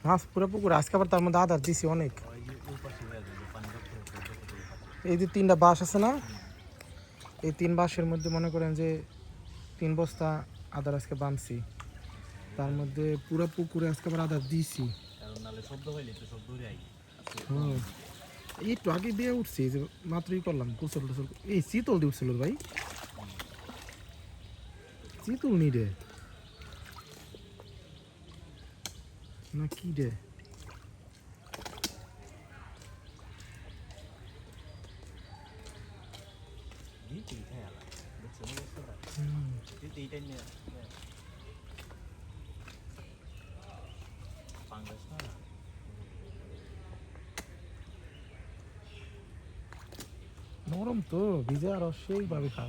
মাছ পুরো পুকুর আজকে আবার তার মধ্যে আদার দিছি অনেক। এই যে 3টা বাঁশ আছে না, এই 3 বাঁশের মধ্যে মনে করেন যে 3 বস্তা আদার আজকে বানছি, তার মধ্যে পুরো পুকুরে আজকে আবার আদার দিছি। হ্যাঁ একটু আগে দিয়ে উঠছি, যে মাত্রই করলাম গোসল টোসল। এই চিতল দিয়ে উঠছিল ভাই, চিতল নি রে না কি রে? নরম তো ভিজে আর সেই ভাবে খা।